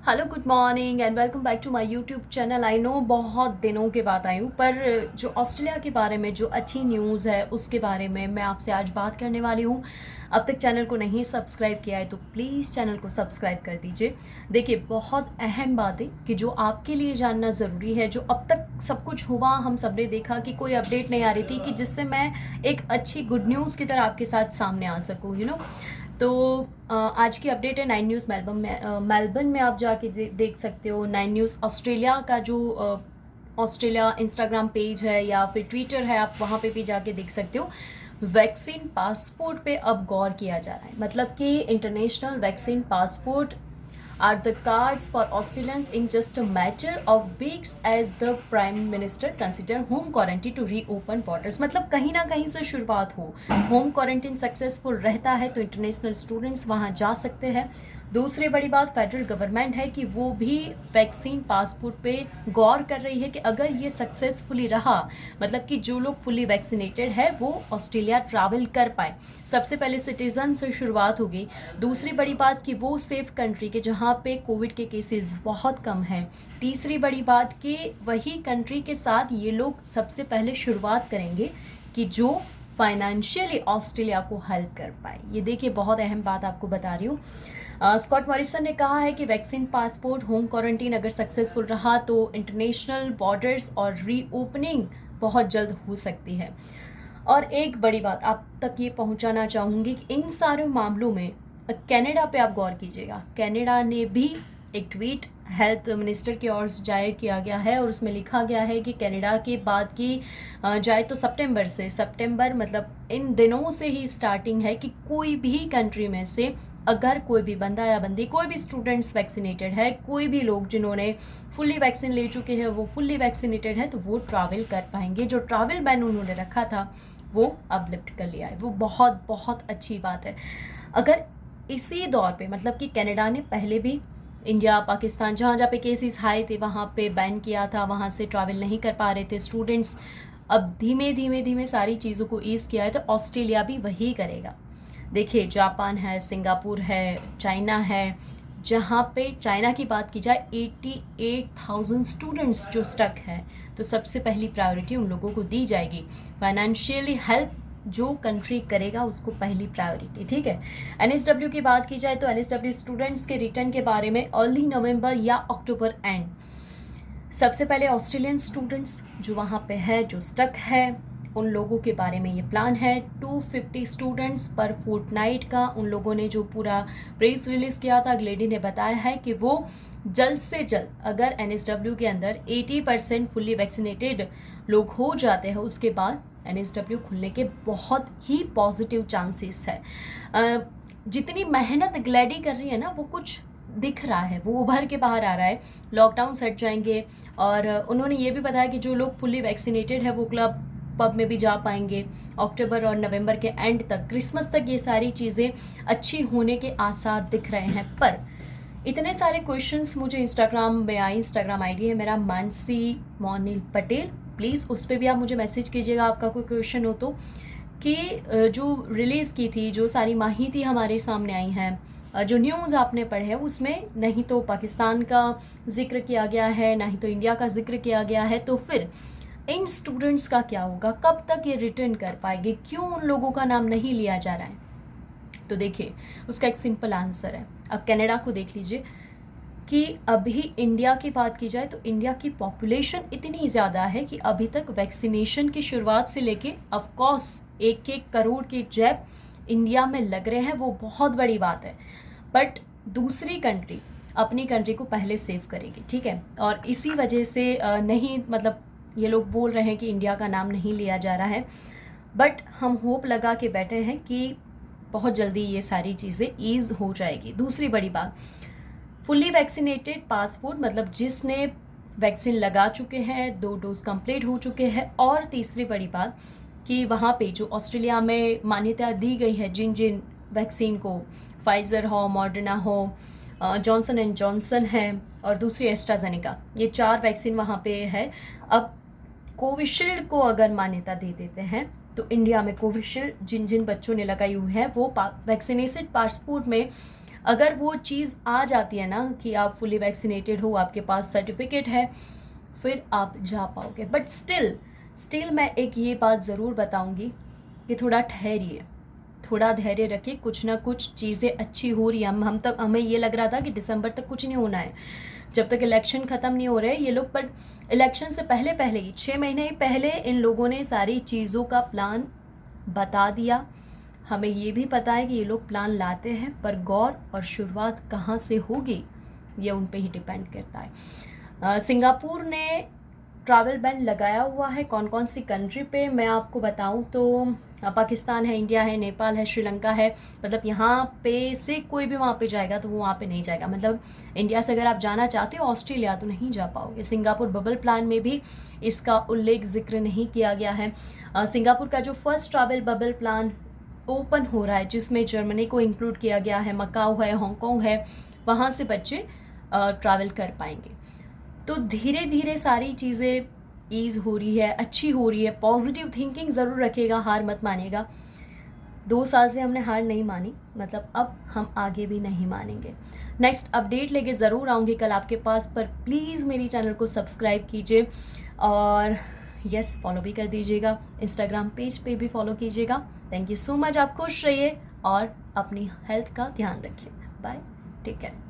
Hello, good morning and welcome back to my YouTube channel. I know बहुत दिनों के बाद आई हूँ, पर जो ऑस्ट्रेलिया के बारे में जो अच्छी न्यूज़ है उसके बारे में मैं आपसे आज बात करने वाली हूँ। अब तक चैनल को नहीं सब्सक्राइब किया है तो प्लीज़ चैनल को सब्सक्राइब कर दीजिए। देखिए, बहुत अहम बात है कि जो आपके लिए जानना ज़रूरी है। जो अब तक सब कुछ हुआ, हम सब ने देखा कि कोई अपडेट नहीं आ रही थी कि जिससे मैं एक अच्छी गुड न्यूज़ की तरह आपके साथ सामने आ सकूँ, तो आज की अपडेट है 9 न्यूज़ मेलबर्न में आप जाके देख सकते हो। 9 न्यूज़ ऑस्ट्रेलिया का जो ऑस्ट्रेलिया इंस्टाग्राम पेज है या फिर ट्विटर है, आप वहाँ पे भी जाके देख सकते हो। वैक्सीन पासपोर्ट पे अब गौर किया जा रहा है, मतलब कि international vaccine passport are the cards for Australians in just a matter of weeks as the Prime Minister consider home quarantine to reopen borders। मतलब कहीं ना कहीं से शुरुआत हो। होम क्वारंटीन सक्सेसफुल रहता है तो इंटरनेशनल स्टूडेंट्स वहाँ जा सकते हैं। दूसरी बड़ी बात, फेडरल गवर्नमेंट है कि वो भी वैक्सीन पासपोर्ट पे गौर कर रही है कि अगर ये सक्सेसफुली रहा, मतलब कि जो लोग फुली वैक्सीनेटेड है वो ऑस्ट्रेलिया ट्रैवल कर पाए। सबसे पहले सिटीजन से शुरुआत होगी। दूसरी बड़ी बात कि वो सेफ कंट्री के जहाँ पे कोविड के केसेस बहुत कम हैं। तीसरी बड़ी बात कि वही कंट्री के साथ ये लोग सबसे पहले शुरुआत करेंगे कि जो फाइनेंशियली ऑस्ट्रेलिया को हेल्प कर पाए। ये देखिए, बहुत अहम बात आपको बता रही हूँ। स्कॉट मॉरिसन ने कहा है कि वैक्सीन पासपोर्ट होम क्वारंटीन अगर सक्सेसफुल रहा तो इंटरनेशनल बॉर्डर्स और रीओपनिंग बहुत जल्द हो सकती है। और एक बड़ी बात आप तक ये पहुंचाना चाहूँगी कि इन सारे मामलों में कनाडा पे आप गौर कीजिएगा। कनाडा ने भी एक ट्वीट हेल्थ मिनिस्टर की ओर से जाहिर किया गया है और उसमें लिखा गया है कि कनाडा के बाद की जाए तो सितंबर मतलब इन दिनों से ही स्टार्टिंग है कि कोई भी कंट्री में से अगर कोई भी बंदा या बंदी, कोई भी स्टूडेंट्स वैक्सीनेटेड है, कोई भी लोग जिन्होंने फुल्ली वैक्सीन ले चुके हैं वो फुल्ली वैक्सीनेटेड है, तो वो ट्रैवल कर पाएंगे। जो ट्रैवल बैन उन्होंने रखा था वो अब लिफ्ट कर लिया है। वो बहुत बहुत अच्छी बात है। अगर इसी दौर पे, मतलब कि कनाडा ने पहले भी इंडिया, पाकिस्तान, जहाँ जहाँ पे केसेस हाई थे वहाँ पे बैन किया था, वहाँ से ट्रैवल नहीं कर पा रहे थे स्टूडेंट्स। अब धीमे धीमे धीमे सारी चीज़ों को ईज़ किया है, तो ऑस्ट्रेलिया भी वही करेगा। देखिए, जापान है, सिंगापुर है, चाइना है। जहाँ पे चाइना की बात की जाए 88,000 स्टूडेंट्स जो स्टक हैं, तो सबसे पहली प्रायोरिटी उन लोगों को दी जाएगी। फाइनेंशियली हेल्प जो कंट्री करेगा उसको पहली प्रायोरिटी, ठीक है। एनएसडब्ल्यू की बात की जाए तो एनएसडब्ल्यू स्टूडेंट्स के रिटर्न के बारे में अर्ली नवंबर या अक्टूबर एंड। सबसे पहले ऑस्ट्रेलियन स्टूडेंट्स जो वहाँ पे है, जो स्टक है, उन लोगों के बारे में ये प्लान है। 250 स्टूडेंट्स पर फोर्टनाइट का उन लोगों ने जो पूरा प्रेस रिलीज़ किया था, ग्लेडी ने बताया है कि वो जल्द से जल्द अगर एनएसडब्ल्यू के अंदर 80% फुल्ली वैक्सीनेटेड लोग हो जाते हैं उसके बाद एनएसडब्ल्यू खुलने के बहुत ही पॉजिटिव चांसेस है। जितनी मेहनत ग्लेडी कर रही है ना, वो कुछ दिख रहा है, वो उभर के बाहर आ रहा है। लॉकडाउन हट जाएंगे और उन्होंने ये भी बताया कि जो लोग फुल्ली वैक्सीनेटेड है वो क्लब पब में भी जा पाएंगे। अक्टूबर और नवंबर के एंड तक, क्रिसमस तक ये सारी चीज़ें अच्छी होने के आसार दिख रहे हैं। पर इतने सारे क्वेश्चंस मुझे इंस्टाग्राम में आए। इंस्टाग्राम आईडी है मेरा मानसी मोनिल पटेल, प्लीज़ उस पर भी आप मुझे मैसेज कीजिएगा आपका कोई क्वेश्चन हो तो। कि जो रिलीज़ की थी, जो सारी माहिती हमारे सामने आई हैं, जो न्यूज़ आपने पढ़े हैं, उसमें नहीं तो पाकिस्तान का जिक्र किया गया है, ना ही तो इंडिया का जिक्र किया गया है। तो फिर इन स्टूडेंट्स का क्या होगा, कब तक ये रिटर्न कर पाएंगे, क्यों उन लोगों का नाम नहीं लिया जा रहा है? तो देखिए, उसका एक सिंपल आंसर है। अब कनाडा को देख लीजिए कि अभी इंडिया की बात की जाए तो इंडिया की पॉपुलेशन इतनी ज़्यादा है कि अभी तक वैक्सीनेशन की शुरुआत से लेके ऑफ कोर्स 1-1 करोड़ के जैब इंडिया में लग रहे हैं, वो बहुत बड़ी बात है। बट दूसरी कंट्री अपनी कंट्री को पहले सेव करेगी, ठीक है। और इसी वजह से नहीं, मतलब ये लोग बोल रहे हैं कि इंडिया का नाम नहीं लिया जा रहा है। बट हम होप लगा के बैठे हैं कि बहुत जल्दी ये सारी चीज़ें ईज़ हो जाएगी। दूसरी बड़ी बात, फुल्ली वैक्सीनेटेड पासपोर्ट, मतलब जिसने वैक्सीन लगा चुके हैं, 2 डोज कंप्लीट हो चुके हैं। और तीसरी बड़ी बात कि वहाँ पे जो ऑस्ट्रेलिया में मान्यता दी गई है जिन जिन वैक्सीन को, फाइज़र हो, मॉडर्ना हो, जॉनसन एंड जॉनसन है और दूसरी एस्ट्राजेनेका, ये 4 वैक्सीन वहाँ पे है। अब कोविशील्ड को अगर मान्यता दे देते हैं तो इंडिया में कोविशील्ड जिन जिन बच्चों ने लगाई हुई है वो वैक्सीनेटेड पासपोर्ट में अगर वो चीज़ आ जाती है ना कि आप फुली वैक्सीनेटेड हो, आपके पास सर्टिफिकेट है, फिर आप जा पाओगे। बट स्टिल मैं एक ये बात ज़रूर बताऊंगी कि थोड़ा ठहरिए, थोड़ा धैर्य रखिए, कुछ ना कुछ चीज़ें अच्छी हो रही हैं। हमें ये लग रहा था कि दिसंबर तक कुछ नहीं होना है, जब तक इलेक्शन ख़त्म नहीं हो रहे ये लोग, पर इलेक्शन से पहले ही 6 महीने पहले इन लोगों ने सारी चीज़ों का प्लान बता दिया। हमें ये भी पता है कि ये लोग प्लान लाते हैं, पर गौर और शुरुआत कहाँ से होगी ये उन पे ही डिपेंड करता है। सिंगापुर ने ट्रैवल बैन लगाया हुआ है। कौन कौन सी कंट्री पे मैं आपको बताऊं तो पाकिस्तान है, इंडिया है, नेपाल है, श्रीलंका है। मतलब यहाँ पे से कोई भी वहाँ पे जाएगा तो वो वहाँ पे नहीं जाएगा। मतलब इंडिया से अगर आप जाना चाहते हो ऑस्ट्रेलिया तो नहीं जा पाओगे। सिंगापुर बबल प्लान में भी इसका उल्लेख जिक्र नहीं किया गया है। सिंगापुर का जो first travel bubble plan open हो रहा है, जिसमें जर्मनी को इंक्लूड किया गया है, मकाऊ है, हांगकांग है, वहाँ से बच्चे ट्रैवल कर पाएंगे। तो धीरे धीरे सारी चीज़ें ईज़ हो रही है, अच्छी हो रही है। पॉजिटिव थिंकिंग ज़रूर रखिएगा, हार मत मानिएगा। 2 साल से हमने हार नहीं मानी, मतलब अब हम आगे भी नहीं मानेंगे। नेक्स्ट अपडेट लेके ज़रूर आऊँगी कल आपके पास, पर प्लीज़ मेरी चैनल को सब्सक्राइब कीजिए और यस फॉलो भी कर दीजिएगा। इंस्टाग्राम पेज पे भी फॉलो कीजिएगा। Thank you so much. आप खुश रहिए और अपनी हेल्थ का ध्यान रखिए। Bye, take care.